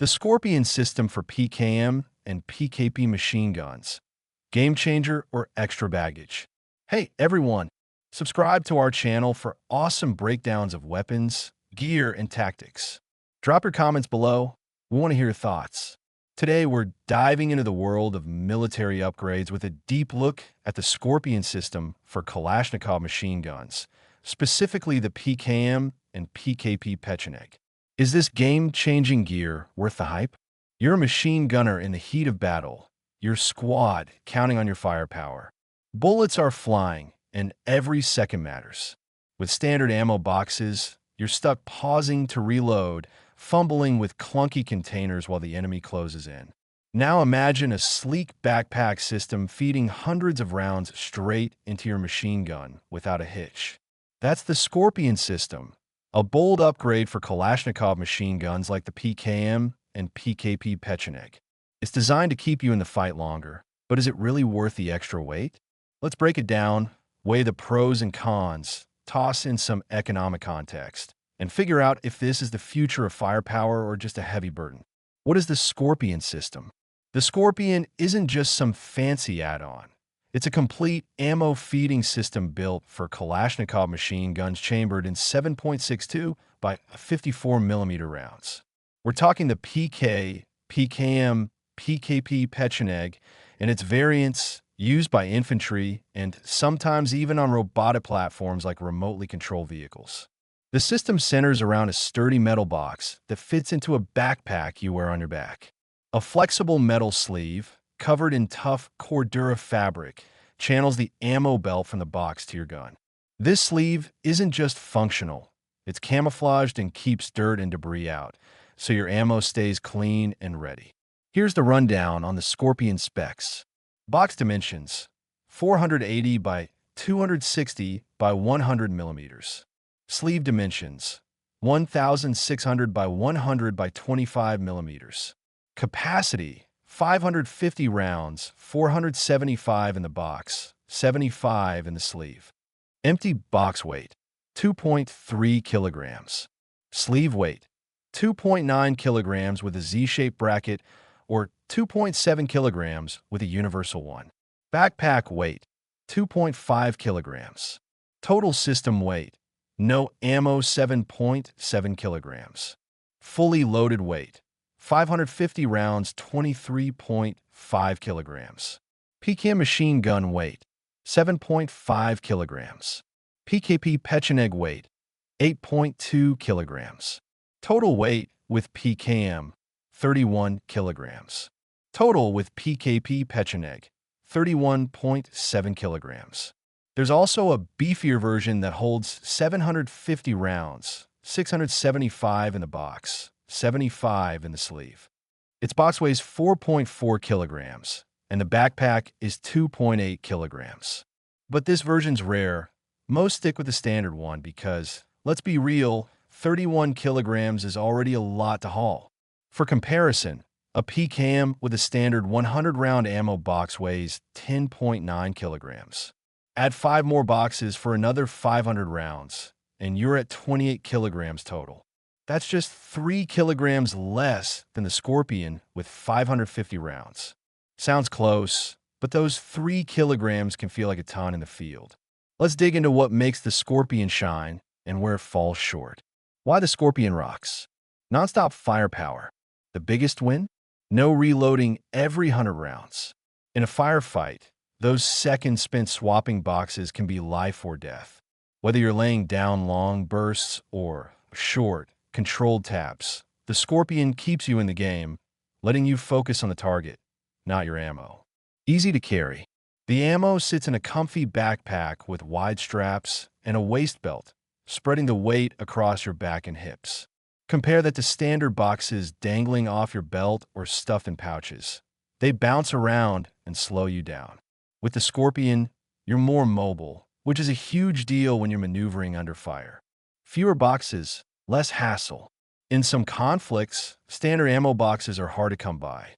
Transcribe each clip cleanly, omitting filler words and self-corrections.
The Scorpion system for PKM and PKP machine guns. Game changer or extra baggage? Hey everyone, subscribe to our channel for awesome breakdowns of weapons, gear, and tactics. Drop your comments below. We want to hear your thoughts. Today we're diving into the world of military upgrades with a deep look at the Scorpion system for Kalashnikov machine guns, specifically the PKM and PKP Pecheneg. Is this game-changing gear worth the hype? You're a machine gunner in the heat of battle, your squad counting on your firepower. Bullets are flying, and every second matters. With standard ammo boxes, you're stuck pausing to reload, fumbling with clunky containers while the enemy closes in. Now imagine a sleek backpack system feeding hundreds of rounds straight into your machine gun without a hitch. That's the Scorpion system, a bold upgrade for Kalashnikov machine guns like the PKM and PKP Pecheneg. It's designed to keep you in the fight longer, but is it really worth the extra weight? Let's break it down, weigh the pros and cons, toss in some economic context, and figure out if this is the future of firepower or just a heavy burden. What is the Scorpion system? The Scorpion isn't just some fancy add-on. It's a complete ammo feeding system built for Kalashnikov machine guns chambered in 7.62 by 54mm rounds. We're talking the PK, PKM, PKP Pecheneg, and its variants used by infantry and sometimes even on robotic platforms like remotely controlled vehicles. The system centers around a sturdy metal box that fits into a backpack you wear on your back. A flexible metal sleeve, covered in tough Cordura fabric, channels the ammo belt from the box to your gun. This sleeve isn't just functional, it's camouflaged and keeps dirt and debris out, so your ammo stays clean and ready. Here's the rundown on the Scorpion specs. Box dimensions: 480 by 260 by 100 millimeters. Sleeve dimensions: 1,600 by 100 by 25 millimeters. Capacity: 550 rounds, 475 in the box, 75 in the sleeve. Empty box weight: 2.3 kilograms. Sleeve weight: 2.9 kilograms with a Z-shaped bracket or 2.7 kilograms with a universal one. Backpack weight: 2.5 kilograms. Total system weight: no ammo, 7.7 kilograms. Fully loaded weight: 550 rounds, 23.5 kilograms. PKM machine gun weight: 7.5 kilograms. PKP Pecheneg weight: 8.2 kilograms. Total weight with PKM: 31 kilograms. Total with PKP Pecheneg: 31.7 kilograms. There's also a beefier version that holds 750 rounds, 675 in the box, 75 in the sleeve. Its box weighs 4.4 kilograms, and the backpack is 2.8 kilograms. But this version's rare. Most stick with the standard one because, let's be real, 31 kilograms is already a lot to haul. For comparison, a PKM with a standard 100-round ammo box weighs 10.9 kilograms. Add 5 more boxes for another 500 rounds, and you're at 28 kilograms total. That's just 3 kilograms less than the Scorpion with 550 rounds. Sounds close, but those 3 kilograms can feel like a ton in the field. Let's dig into what makes the Scorpion shine and where it falls short. Why the Scorpion rocks? Nonstop firepower. The biggest win? No reloading every 100 rounds. In a firefight, those seconds spent swapping boxes can be life or death. Whether you're laying down long bursts or short, controlled taps, the Scorpion keeps you in the game, letting you focus on the target, not your ammo. Easy to carry. The ammo sits in a comfy backpack with wide straps and a waist belt, spreading the weight across your back and hips. Compare that to standard boxes dangling off your belt or stuffed in pouches. They bounce around and slow you down. With the Scorpion, you're more mobile, which is a huge deal when you're maneuvering under fire. Fewer boxes, less hassle. In some conflicts, standard ammo boxes are hard to come by,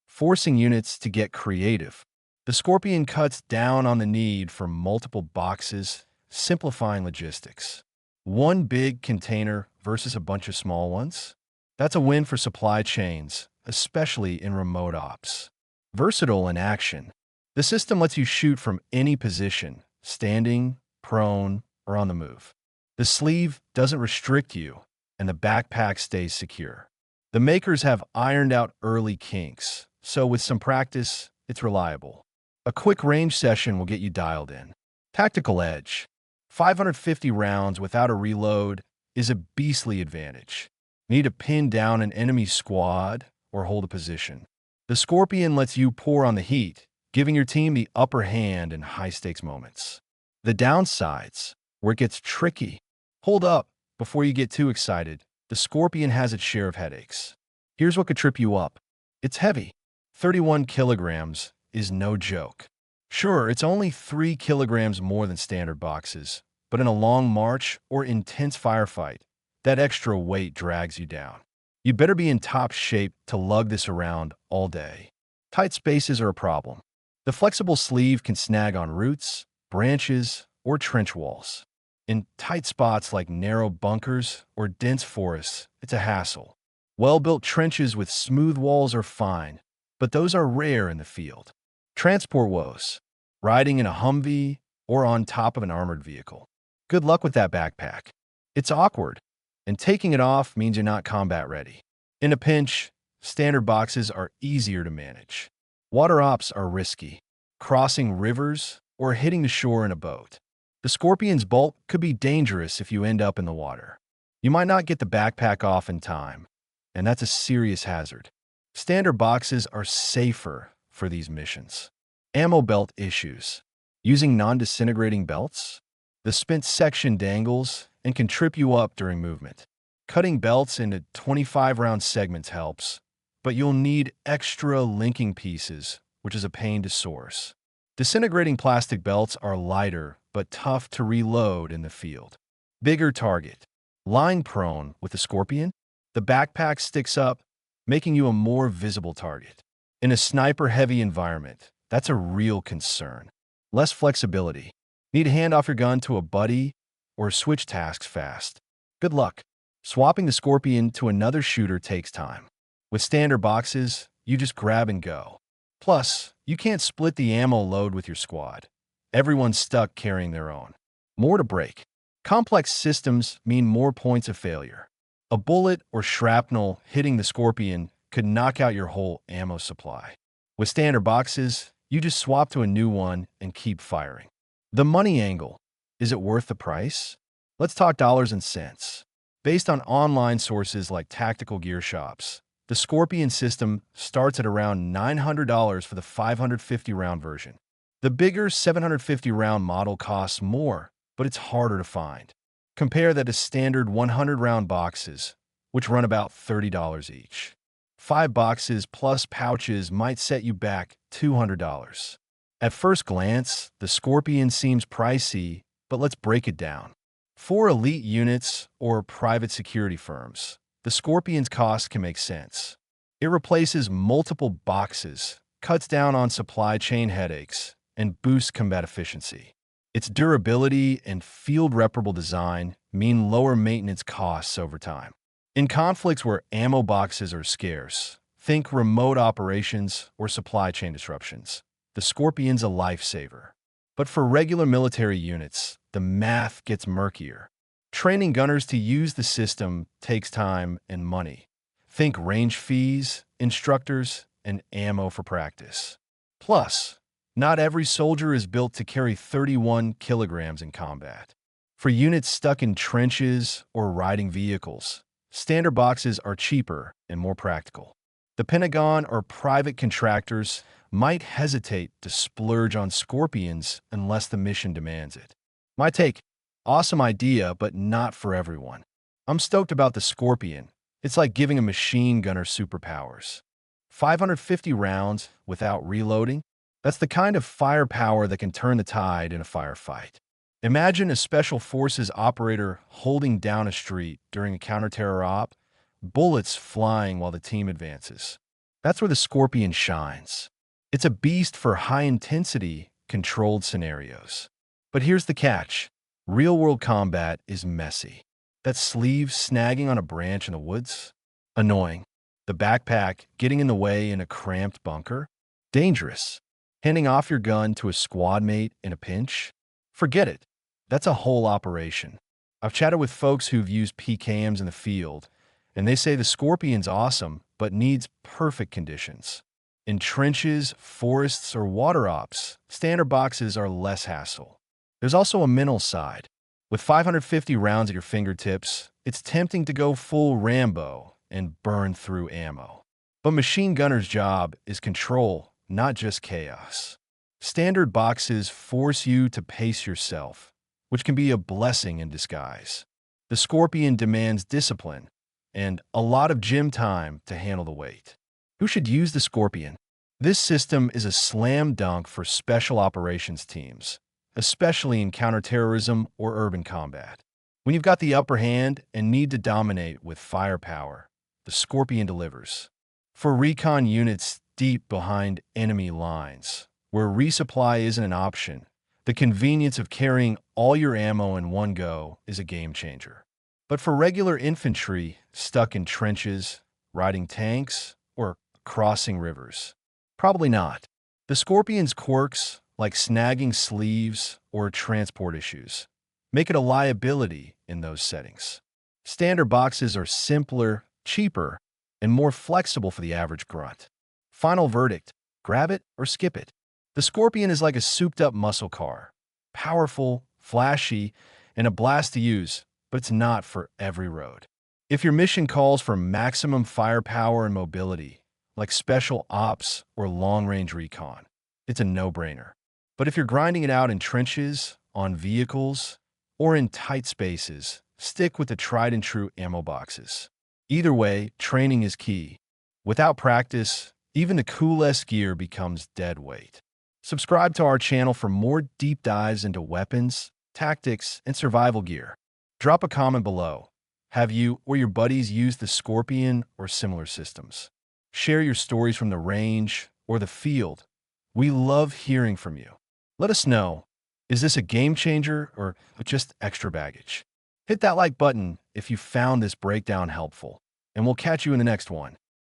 forcing units to get creative. The Scorpion cuts down on the need for multiple boxes, simplifying logistics. One big container versus a bunch of small ones? That's a win for supply chains, especially in remote ops. Versatile in action. The system lets you shoot from any position, standing, prone, or on the move. The sleeve doesn't restrict you, and the backpack stays secure. The makers have ironed out early kinks, so with some practice, it's reliable. A quick range session will get you dialed in. Tactical edge. 550 rounds without a reload is a beastly advantage. Need to pin down an enemy squad or hold a position. The Scorpion lets you pour on the heat, giving your team the upper hand in high-stakes moments. The downsides, where it gets tricky. Hold up before you get too excited. The Scorpion has its share of headaches. Here's what could trip you up. It's heavy. 31 kilograms is no joke. Sure, it's only 3 kilograms more than standard boxes, but in a long march or intense firefight, that extra weight drags you down. You better be in top shape to lug this around all day. Tight spaces are a problem. The flexible sleeve can snag on roots, branches, or trench walls. In tight spots like narrow bunkers or dense forests, it's a hassle. Well-built trenches with smooth walls are fine, but those are rare in the field. Transport woes. Riding in a Humvee or on top of an armored vehicle. Good luck with that backpack. It's awkward, and taking it off means you're not combat ready. In a pinch, standard boxes are easier to manage. Water ops are risky. Crossing rivers or hitting the shore in a boat. The Scorpion's bulk could be dangerous if you end up in the water. You might not get the backpack off in time, and that's a serious hazard. Standard boxes are safer for these missions. Ammo belt issues. Using non-disintegrating belts? The spent section dangles and can trip you up during movement. Cutting belts into 25-round segments helps, but you'll need extra linking pieces, which is a pain to source. Disintegrating plastic belts are lighter but tough to reload in the field. Bigger target. Lying prone with the Scorpion, the backpack sticks up, making you a more visible target. In a sniper-heavy environment, that's a real concern. Less flexibility. Need to hand off your gun to a buddy or switch tasks fast. Good luck. Swapping the Scorpion to another shooter takes time. With standard boxes, you just grab and go. Plus, you can't split the ammo load with your squad. Everyone's stuck carrying their own. More to break. Complex systems mean more points of failure. A bullet or shrapnel hitting the Scorpion could knock out your whole ammo supply. With standard boxes, you just swap to a new one and keep firing. The money angle. Is it worth the price? Let's talk dollars and cents. Based on online sources like Tactical Gear Shops, the Scorpion system starts at around $900 for the 550-round version. The bigger 750-round model costs more, but it's harder to find. Compare that to standard 100-round boxes, which run about $30 each. 5 boxes plus pouches might set you back $200. At first glance, the Scorpion seems pricey, but let's break it down. For elite units or private security firms, the Scorpion's cost can make sense. It replaces multiple boxes, cuts down on supply chain headaches, and boosts combat efficiency. Its durability and field-reparable design mean lower maintenance costs over time. In conflicts where ammo boxes are scarce, think remote operations or supply chain disruptions, the Scorpion's a lifesaver. But for regular military units, the math gets murkier. Training gunners to use the system takes time and money. Think range fees, instructors, and ammo for practice. Plus, not every soldier is built to carry 31 kilograms in combat. For units stuck in trenches or riding vehicles, standard boxes are cheaper and more practical. The Pentagon or private contractors might hesitate to splurge on Scorpions unless the mission demands it. My take, awesome idea, but not for everyone. I'm stoked about the Scorpion. It's like giving a machine gunner superpowers. 550 rounds without reloading? That's the kind of firepower that can turn the tide in a firefight. Imagine a special forces operator holding down a street during a counter-terror op, bullets flying while the team advances. That's where the Scorpion shines. It's a beast for high-intensity, controlled scenarios. But here's the catch. Real-world combat is messy. That sleeve snagging on a branch in the woods? Annoying. The backpack getting in the way in a cramped bunker? Dangerous. Handing off your gun to a squad mate in a pinch? Forget it. That's a whole operation. I've chatted with folks who've used PKMs in the field, and they say the Scorpion's awesome, but needs perfect conditions. In trenches, forests, or water ops, standard boxes are less hassle. There's also a mental side. With 550 rounds at your fingertips, it's tempting to go full Rambo and burn through ammo. But machine gunner's job is control, not just chaos. Standard boxes force you to pace yourself, which can be a blessing in disguise. The Scorpion demands discipline and a lot of gym time to handle the weight. Who should use the Scorpion? This system is a slam dunk for special operations teams, especially in counterterrorism or urban combat. When you've got the upper hand and need to dominate with firepower, the Scorpion delivers. For recon units deep behind enemy lines, where resupply isn't an option, the convenience of carrying all your ammo in one go is a game changer. But for regular infantry stuck in trenches, riding tanks, or crossing rivers, probably not. The Scorpion's quirks, like snagging sleeves or transport issues, make it a liability in those settings. Standard boxes are simpler, cheaper, and more flexible for the average grunt. Final verdict: grab it or skip it. The Scorpion is like a souped-up muscle car. Powerful, flashy, and a blast to use, but it's not for every road. If your mission calls for maximum firepower and mobility, like special ops or long-range recon, it's a no-brainer. But if you're grinding it out in trenches, on vehicles, or in tight spaces, stick with the tried-and-true ammo boxes. Either way, training is key. Without practice, even the coolest gear becomes dead weight. Subscribe to our channel for more deep dives into weapons, tactics, and survival gear. Drop a comment below. Have you or your buddies used the Scorpion or similar systems? Share your stories from the range or the field. We love hearing from you. Let us know, is this a game changer or just extra baggage? Hit that like button if you found this breakdown helpful, and we'll catch you in the next one.